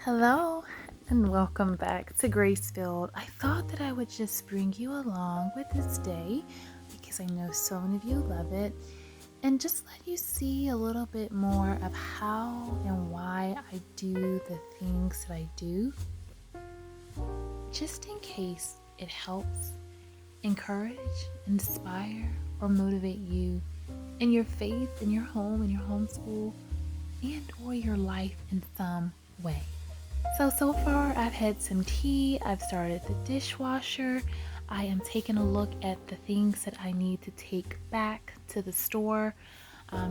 Hello and welcome back to Grace.Filled. I thought that I would just bring you along with this day because I know so many of you love it and just let you see a little bit more of how and why I do the things that I do, just in case it helps encourage, inspire, or motivate you in your faith, in your home, in your homeschool, and or your life in some way. So far I've had some tea, I've started the dishwasher, I am taking a look at the things that I need to take back to the store,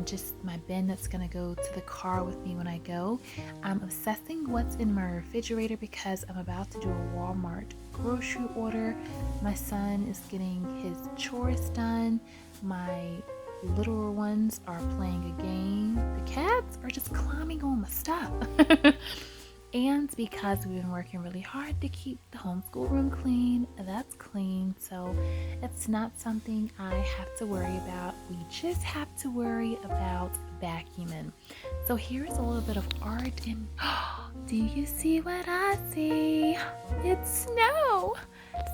just my bin that's gonna go to the car with me when I go. I'm assessing what's in my refrigerator because I'm about to do a Walmart grocery order. My son is getting his chores done, my littler ones are playing a game, the cats are just climbing on my stuff. And because we've been working really hard to keep the homeschool room clean, that's clean, so it's not something I have to worry about. We just have to worry about vacuuming. So here's a little bit of art, and do you see what I see? It's snow!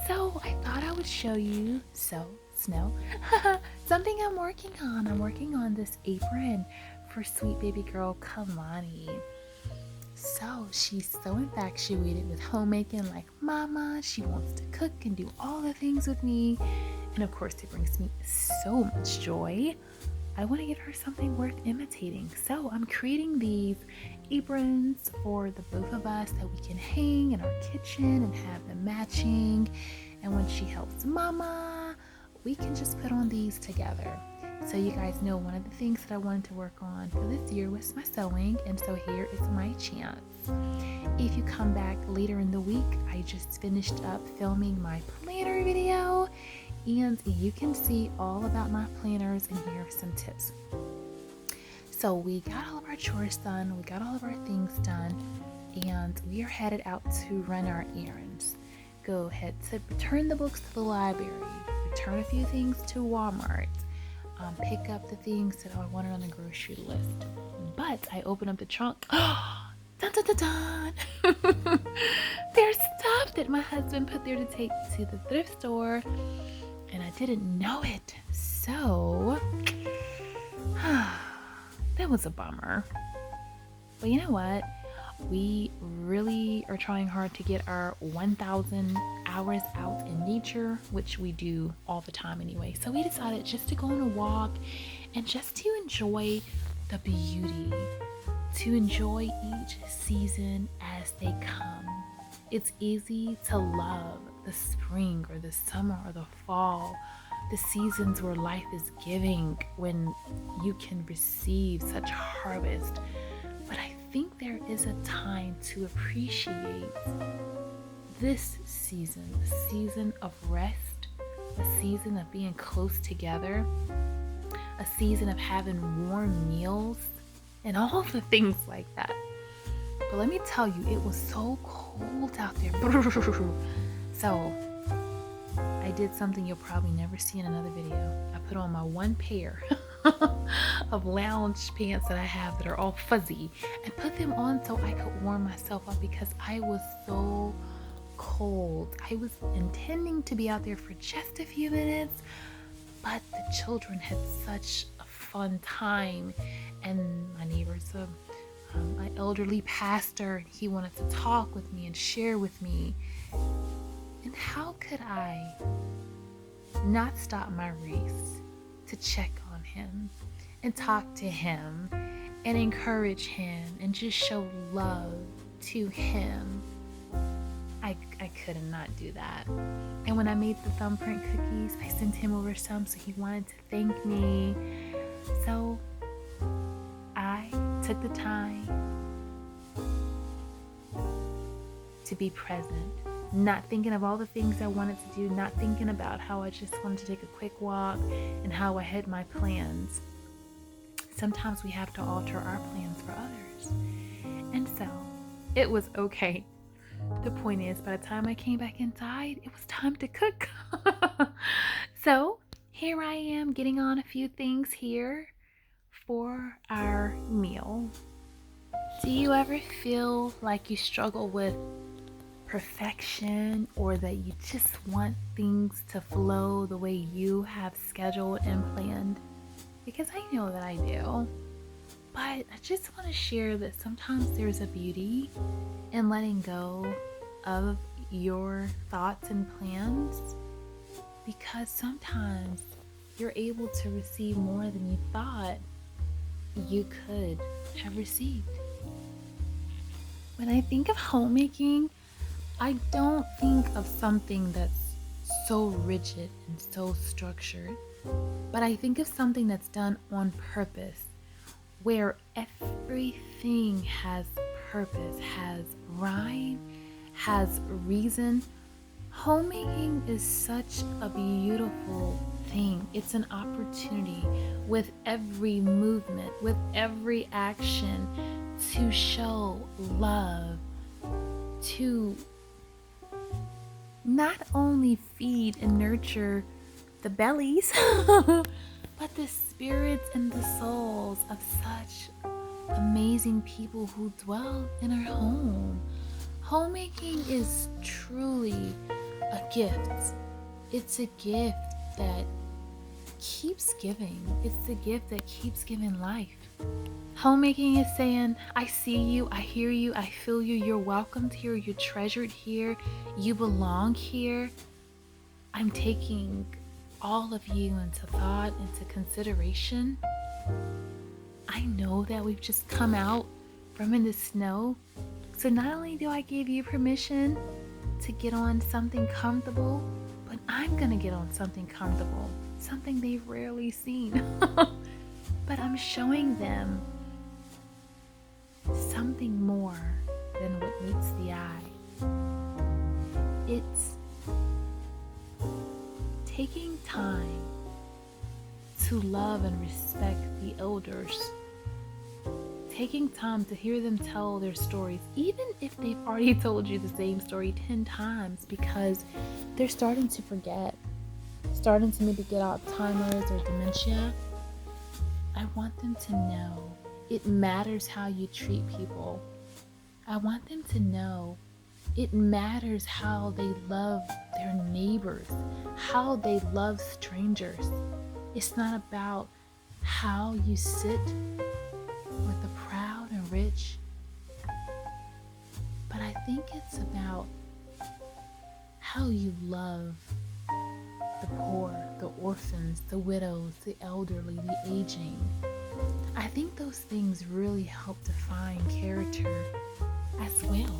So I thought I would show you, snow, something I'm working on. I'm working on this apron for sweet baby girl Kalani. So she's so infatuated with homemaking like mama. She wants to cook and do all the things with me. And of course, it brings me so much joy. I want to give her something worth imitating. So I'm creating these aprons for the both of us that we can hang in our kitchen and have them matching. And when she helps mama, we can just put on these together. So you guys know one of the things that I wanted to work on for this year was my sewing, and so here is my chance. If you come back later in the week, I just finished up filming my planner video, and you can see all about my planners, and here are some tips. So we got all of our chores done, we got all of our things done, and we are headed out to run our errands. Go ahead to return the books to the library, return a few things to Walmart, pick up the things that I wanted on the grocery list. But I open up the trunk. Dun dun dun dun! There's stuff that my husband put there to take to the thrift store, and I didn't know it. So that was a bummer. But you know what? We really are trying hard to get our 1,000 hours out in nature, which we do all the time anyway. So we decided just to go on a walk and just to enjoy the beauty, to enjoy each season as they come. It's easy to love the spring or the summer or the fall, the seasons where life is giving, when you can receive such harvest. But I think there is a time to appreciate this season, a season of rest, a season of being close together, a season of having warm meals, and all the things like that. But let me tell you, it was so cold out there. So I did something you'll probably never see in another video. I put on my one pair of lounge pants that I have that are all fuzzy and put them on so I could warm myself up because I was so cold. I was intending to be out there for just a few minutes, but the children had such a fun time, and my neighbor's my elderly pastor, and he wanted to talk with me and share with me. And how could I not stop my race to check on him and talk to him and encourage him and just show love to him? I could not do that. And when I made the thumbprint cookies, I sent him over some, so he wanted to thank me. So I took the time to be present, not thinking of all the things I wanted to do, not thinking about how I just wanted to take a quick walk and how I had my plans. Sometimes we have to alter our plans for others. And so it was okay. The point is, by the time I came back inside, it was time to cook. So here I am getting on a few things here for our meal. Do you ever feel like you struggle with perfection, or that you just want things to flow the way you have scheduled and planned? Because I know that I do. But I just want to share that sometimes there's a beauty in letting go of your thoughts and plans, because sometimes you're able to receive more than you thought you could have received. When I think of homemaking, I don't think of something that's so rigid and so structured, but I think of something that's done on purpose, where everything has purpose, has rhyme, has reason. Homemaking is such a beautiful thing. It's an opportunity with every movement, with every action, to show love, to not only feed and nurture the bellies, but the spirits and the souls of such amazing people who dwell in our home. Homemaking is truly a gift. It's a gift that keeps giving. It's the gift that keeps giving life. Homemaking is saying, I see you, I hear you, I feel you, you're welcomed here, you're treasured here, you belong here. I'm taking all of you into thought, into consideration. I know that we've just come out from in the snow. So not only do I give you permission to get on something comfortable, but I'm gonna get on something comfortable, something they've rarely seen. But I'm showing them something more than what meets the eye. It's taking time to love and respect the elders, taking time to hear them tell their stories, even if they've already told you the same story 10 times, because they're starting to forget, starting to maybe get Alzheimer's or dementia. I want them to know it matters how you treat people. I want them to know it matters how they love their neighbors, how they love strangers. It's not about how you sit with the proud and rich, but I think it's about how you love the poor, the orphans, the widows, the elderly, the aging. I think those things really help define character as well.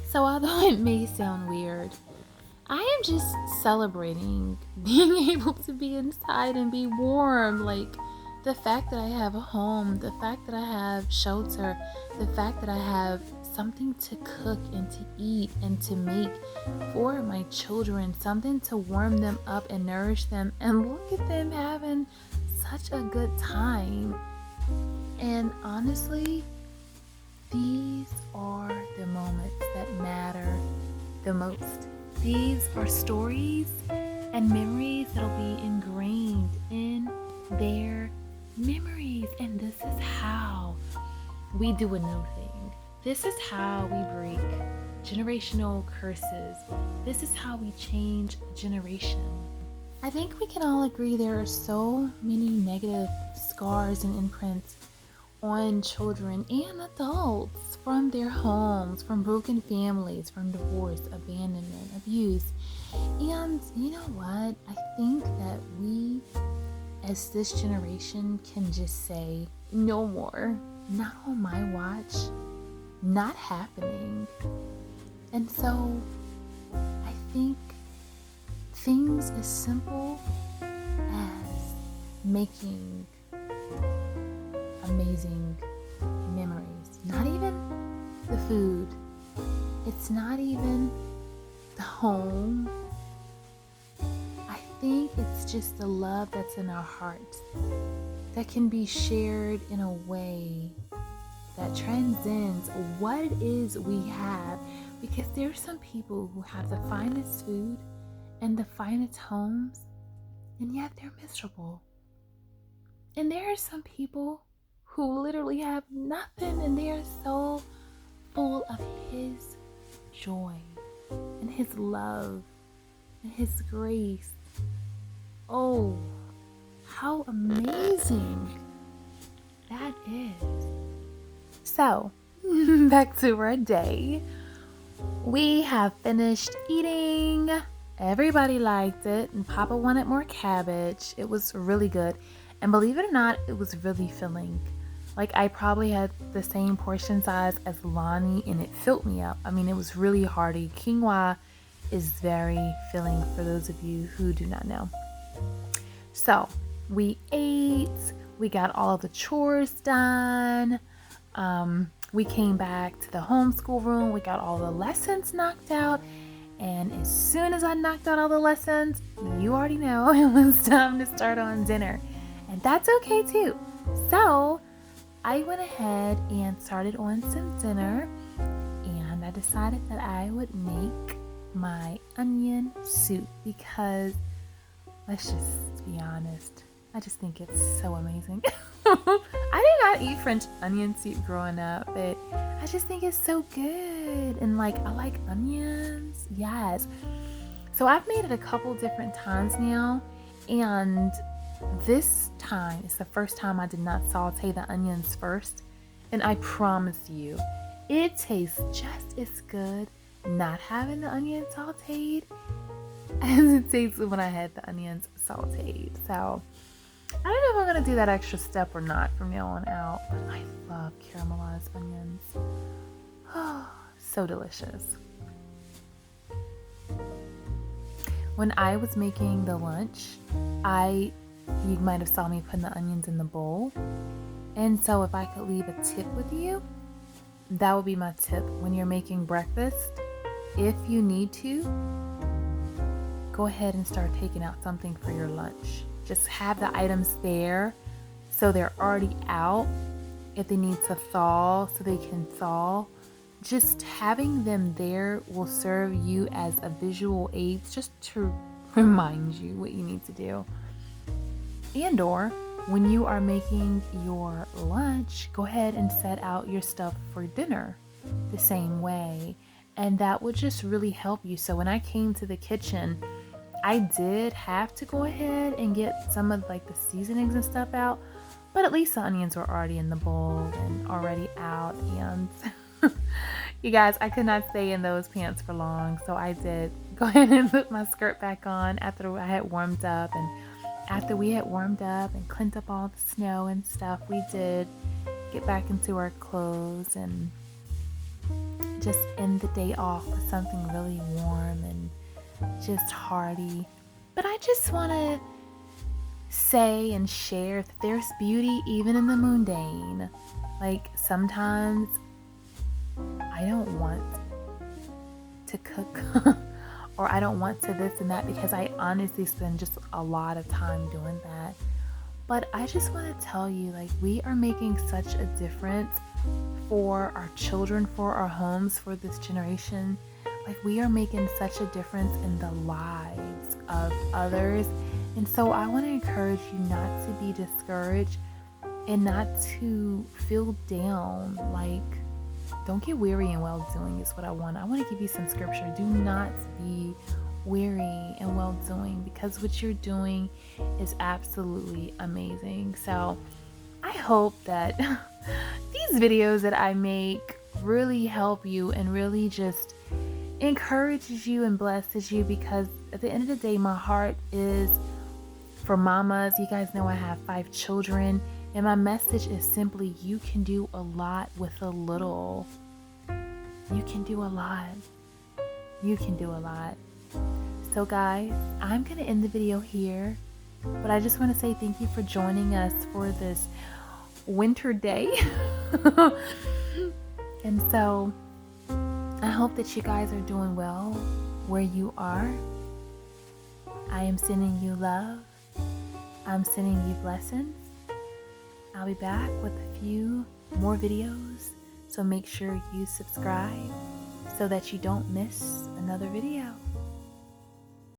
So although it may sound weird, I am just celebrating being able to be inside and be warm. Like, the fact that I have a home, the fact that I have shelter, the fact that I have something to cook and to eat and to make for my children, something to warm them up and nourish them, and look at them having such a good time. And honestly, these are the moments that matter the most. These are stories and memories that'll be ingrained in their memories. And this is how we do a new thing. This is how we break generational curses. This is how we change a generation. I think we can all agree there are so many negative scars and imprints on children and adults from their homes, from broken families, from divorce, abandonment, abuse. And you know what? I think that we, as this generation, can just say, no more. Not on my watch. Not happening. And so I think things as simple as making amazing memories. Not even the food. It's not even the home. I think it's just the love that's in our hearts that can be shared in a way that transcends what it is we have. Because there's some people who have the finest food and the finest homes, and yet they're miserable. And there are some people who literally have nothing, and they are so full of His joy and His love and His grace. Oh, how amazing that is. So, back to our day. We have finished eating. Everybody liked it, and Papa wanted more cabbage. It was really good. And believe it or not, it was really filling. Like, I probably had the same portion size as Lonnie, and it filled me up. I mean, it was really hearty. Quinoa is very filling for those of you who do not know. So, we ate. We got all the chores done. We came back to the homeschool room. We got all the lessons knocked out. And as soon as I knocked out all the lessons, you already know it was time to start on dinner. And that's okay too. So I went ahead and started on some dinner. And I decided that I would make my onion soup because, let's just be honest, I just think it's so amazing. I did not eat French onion soup growing up, but I just think it's so good. And like, I like onions. Yes. So I've made it a couple different times now. And this time is the first time I did not saute the onions first. And I promise you, it tastes just as good not having the onions sauteed as it tasted when I had the onions sauteed. So I don't know if I'm going to do that extra step or not from now on out, but I love caramelized onions. Oh, so delicious. When I was making the lunch, you might have saw me putting the onions in the bowl. And so if I could leave a tip with you, that would be my tip. When you're making breakfast, if you need to, go ahead and start taking out something for your lunch. Just have the items there so they're already out if they need to thaw so they can thaw. Just having them there will serve you as a visual aid just to remind you what you need to do. And or when you are making your lunch, go ahead and set out your stuff for dinner the same way. And that would just really help you. So when I came to the kitchen, I did have to go ahead and get some of like the seasonings and stuff out, but at least the onions were already in the bowl and already out. And you guys, I could not stay in those pants for long, so I did go ahead and put my skirt back on after I had warmed up. And after we had warmed up and cleaned up all the snow and stuff, we did get back into our clothes and just end the day off with something really warm and just hearty. But I just want to say and share that there's beauty even in the mundane. Like, sometimes I don't want to cook or I don't want to this and that because I honestly spend just a lot of time doing that. But I just want to tell you, like, we are making such a difference for our children, for our homes, for this generation. Like, we are making such a difference in the lives of others. And so I want to encourage you not to be discouraged and not to feel down. Like, don't get weary in well-doing is what I want. I want to give you some scripture. Do not be weary in well-doing because what you're doing is absolutely amazing. So I hope that these videos that I make really help you and really just encourages you and blesses you, because at the end of the day, my heart is for mamas. You guys know I have 5 children, and my message is simply, you can do a lot with a little. You can do a lot. You can do a lot. So guys, I'm going to end the video here, but I just want to say thank you for joining us for this winter day. And so I hope that you guys are doing well where you are. I am sending you love. I'm sending you blessings. I'll be back with a few more videos, so make sure you subscribe so that you don't miss another video.